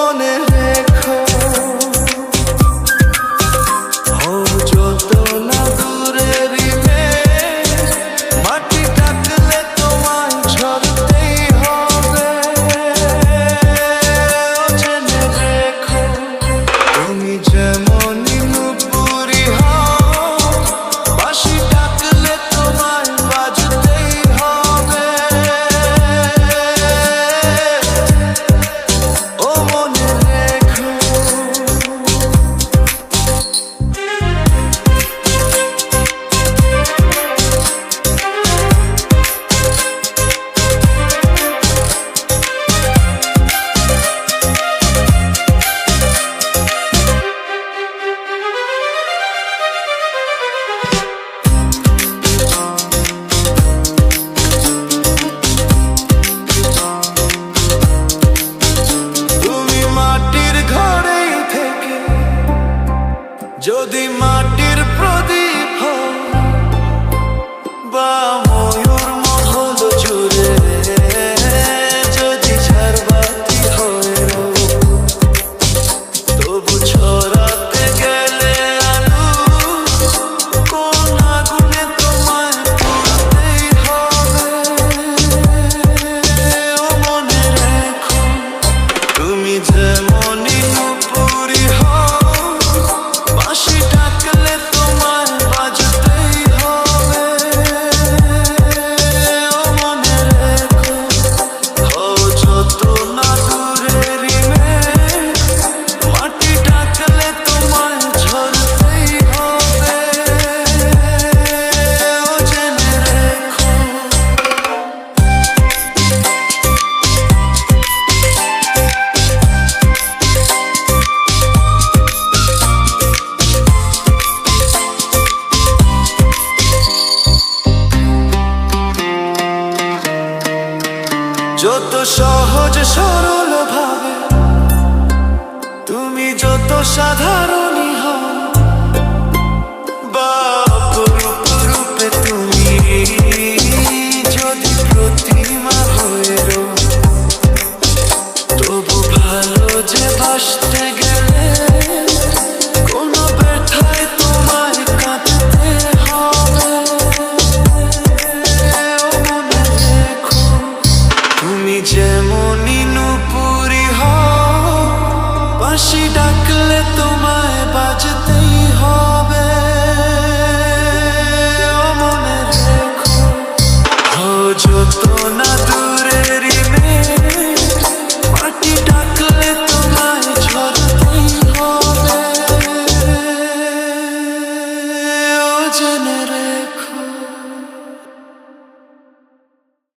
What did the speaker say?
মনে রেখো, ও যত না দূরেরই মেঘ, মাটি ডাকলে তোমায় ঝরতেই হবে। ও জেনে রেখো, তুমি যেমনই নুপুরি হও, বাঁশি ডাকলে তোমায় বাজতেই হবে। ও মনে রেখো, তুমি মাটির ঘরেই থেকে যদি মাটির প্রদীপ হও, বা ময়ূর মহল জুড়ে যদি ঝাড়বাতি হয়ে রও, তবু ছড়াতে গেলে আলো কোন আগুনে তোমায় পুড়তেই হবে। ও মনে রেখো, তুমি যেমনই নুপুরি হও, বাঁশি ডাকলে তোমায় বাজতেই হবে। ও মনে রেখো, ও যত না দূরেরই মেঘ, মাটি ডাকলে তোমায় ঝরতেই হবে। ও জেনে রেখো, যত সহজ সরল ভাবে, তুমি যত সাধারণ